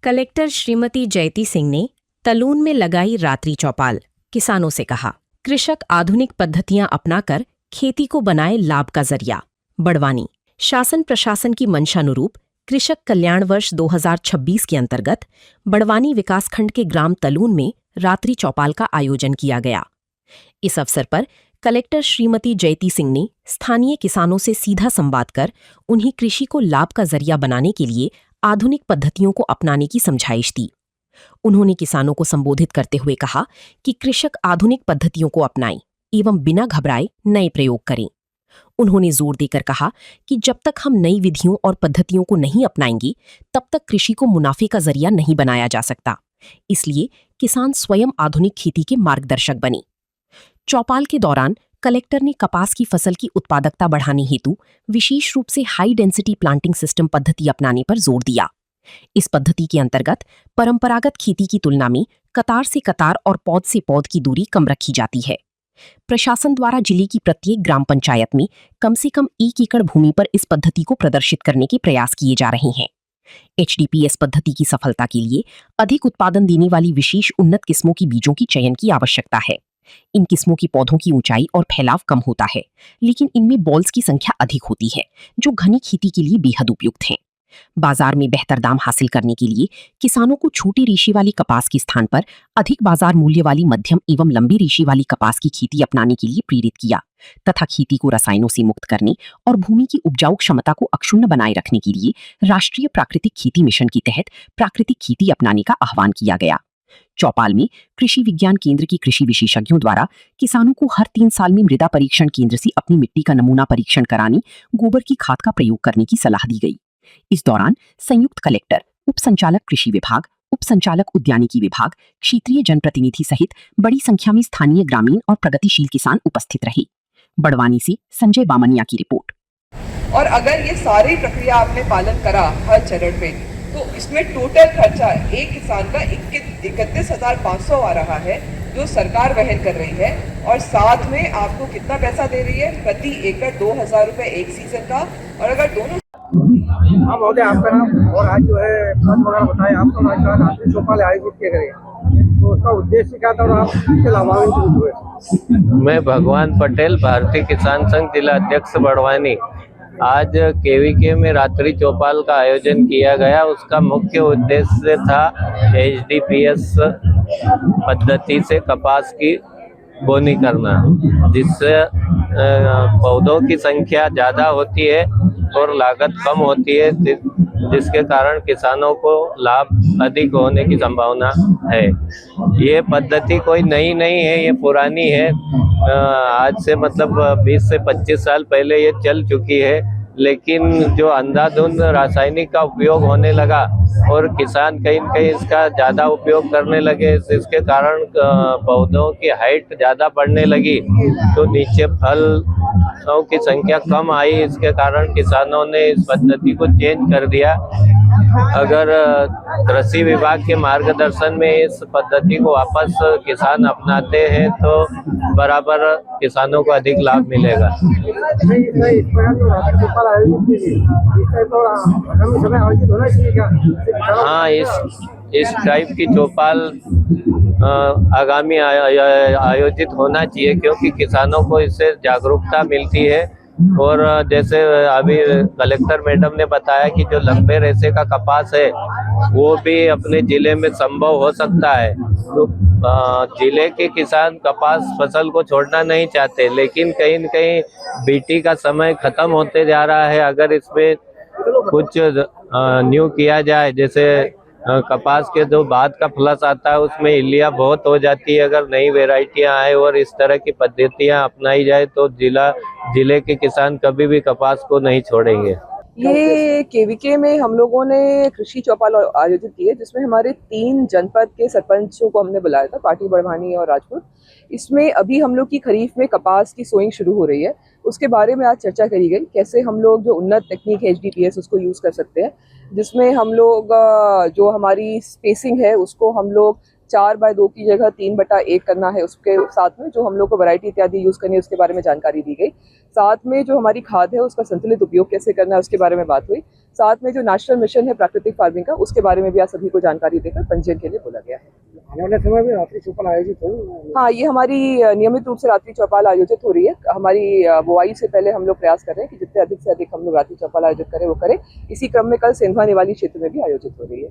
Collector Shrimati जयती सिंह ने तलून में लगाई रात्रि चौपाल। किसानों से कहा, कृषक आधुनिक पद्धतियां अपनाकर खेती को बनाए लाभ का जरिया। बड़वानी, शासन प्रशासन की मंशानुरूप कृषक कल्याण वर्ष 2026 के अंतर्गत बड़वानी विकासखंड के ग्राम तलून में रात्रि चौपाल का आयोजन किया गया। इस अवसर पर कलेक्टर श्रीमती जयती सिंह ने स्थानीय किसानों से सीधा संवाद कर उन्हें कृषि को लाभ का जरिया बनाने के लिए आधुनिक पद्धतियों को अपनाने की समझाइश दी। उन्होंने किसानों को संबोधित करते हुए कहा कि कृषक आधुनिक पद्धतियों को अपनाएं एवं बिना घबराए नए प्रयोग करें। उन्होंने जोर देकर कहा कि जब तक हम नई विधियों और पद्धतियों को नहीं अपनाएंगे, तब तक कृषि को मुनाफे का जरिया नहीं बनाया जा सकता। इसलिए किसान स्वयं आधुनिक खेती के मार्गदर्शक बने। चौपाल के दौरान कलेक्टर ने कपास की फसल की उत्पादकता बढ़ाने हेतु विशेष रूप से हाई डेंसिटी प्लांटिंग सिस्टम पद्धति अपनाने पर जोर दिया। इस पद्धति के अंतर्गत परंपरागत खेती की तुलना में कतार से कतार और पौध से पौध की दूरी कम रखी जाती है। प्रशासन द्वारा जिले की प्रत्येक ग्राम पंचायत में कम से कम 1 एकड़ भूमि पर इस पद्धति को प्रदर्शित करने के प्रयास किए जा रहे हैं। HDPS पद्धति की सफलता के लिए अधिक उत्पादन देने वाली विशेष उन्नत किस्मों की बीजों की चयन की आवश्यकता है। इन किस्मों की पौधों की ऊंचाई और फैलाव कम होता है, लेकिन इनमें बॉल्स की संख्या अधिक होती है, जो घनी खेती के लिए बेहद उपयुक्त हैं। बाजार में बेहतर दाम हासिल करने के लिए किसानों को छोटी रेशे वाली कपास के स्थान पर अधिक बाजार मूल्य वाली मध्यम एवं लंबी रेशे वाली कपास की खेती अपनाने के लिए प्रेरित किया तथा खेती को रसायनों से मुक्त करने और भूमि की उपजाऊ क्षमता को अक्षुण्ण बनाए रखने के लिए राष्ट्रीय प्राकृतिक खेती मिशन के तहत प्राकृतिक खेती अपनाने का आह्वान किया गया। चौपाल में कृषि विज्ञान केंद्र के कृषि विशेषज्ञों द्वारा किसानों को हर 3 साल में मृदा परीक्षण केंद्र से अपनी मिट्टी का नमूना परीक्षण कराने, गोबर की खाद का प्रयोग करने की सलाह दी गई। इस दौरान संयुक्त कलेक्टर, उप संचालक कृषि विभाग, उप संचालक उद्यानिकी विभाग, क्षेत्रीय जनप्रतिनिधि सहित बड़ी संख्या में स्थानीय ग्रामीण और प्रगतिशील किसान उपस्थित रहे। बड़वानी से संजय बामनिया की रिपोर्ट। और अगर ये सारी प्रक्रिया आपने पालन करा हर चरण में, तो इसमें टोटल खर्चा एक किसान का 31,500 आ रहा है, जो सरकार वहन कर रही है। और साथ में आपको कितना पैसा दे रही है? प्रति एकड़ 2,000 रुपए एक सीजन का। और अगर दोनों हाँ महोदय, आपका नाम और आज जो है बताएं। आप तो आज रात्रि चौपाल आयोजित किए गए, तो उसका उद्देश्य क्या था और आप किसके लाभान्वित हुए? मैं भगवान पटेल, भारतीय किसान संघ जिला अध्यक्ष बड़वानी। आज KVK में रात्रि चौपाल का आयोजन किया गया। उसका मुख्य उद्देश्य था HDPS पद्धति से कपास की बोनी करना, जिससे पौधों की संख्या ज़्यादा होती है और लागत कम होती है, जिसके कारण किसानों को लाभ अधिक होने की संभावना है। ये पद्धति कोई नई नहीं है, ये पुरानी है। आज से मतलब 20 से 25 साल पहले ये चल चुकी है, लेकिन जो अंधाधुंध रासायनिक का उपयोग होने लगा और किसान कहीं न कहीं इसका ज़्यादा उपयोग करने लगे, इसके कारण पौधों की हाइट ज़्यादा बढ़ने लगी, तो नीचे फलों की संख्या कम आई। इसके कारण किसानों ने इस पद्धति को चेंज कर दिया। अगर कृषि विभाग के मार्गदर्शन में इस पद्धति को वापस किसान अपनाते हैं, तो बराबर किसानों को अधिक लाभ मिलेगा। हाँ, इस टाइप की चौपाल आगामी आयोजित होना चाहिए, क्योंकि किसानों को इससे जागरूकता मिलती है। और जैसे अभी कलेक्टर मैडम ने बताया कि जो लंबे रेशे का कपास है वो भी अपने ज़िले में संभव हो सकता है, तो ज़िले के किसान कपास फसल को छोड़ना नहीं चाहते, लेकिन कहीं न कहीं BT का समय ख़त्म होते जा रहा है। अगर इसमें कुछ न्यू किया जाए, जैसे कपास के जो बाद का फ्लस आता है उसमें इल्लियाँ बहुत हो जाती है, अगर नई वेराइटियाँ आए और इस तरह की पद्धतियाँ अपनाई जाए, तो जिले के किसान कभी भी कपास को नहीं छोड़ेंगे। ये KVK में हम लोगों ने कृषि चौपाल आयोजित की है, जिसमें हमारे 3 जनपद के सरपंचों को हमने बुलाया था, पाटी, बड़वानी और राजपुर। इसमें अभी हम लोग की खरीफ में कपास की सोइंग शुरू हो रही है, उसके बारे में आज चर्चा करी गई, कैसे हम लोग जो उन्नत तकनीक HDPS उसको यूज़ कर सकते हैं, जिसमें हम लोग जो हमारी स्पेसिंग है उसको हम लोग 4/2 की जगह 3/1 करना है। उसके साथ में जो हम लोग को वैरायटी इत्यादि यूज़ करनी है उसके बारे में जानकारी दी गई। साथ में जो हमारी खाद है उसका संतुलित उपयोग कैसे करना है उसके बारे में बात हुई। साथ में जो नेशनल मिशन है प्राकृतिक फार्मिंग का उसके बारे में भी आज सभी को जानकारी देकर पंजीयन के लिए बोला गया है। आने वाले समय में रात्रि चौपाल आयोजित हो। हाँ, ये हमारी नियमित रूप से रात्रि चौपाल आयोजित हो रही है। हमारी बुआई से पहले हम लोग प्रयास कर रहे हैं कि जितने अधिक से अधिक हम लोग रात्रि चौपाल आयोजित करें वो करें। इसी क्रम में कल सेंधवा निवाली क्षेत्र में भी आयोजित हो रही है।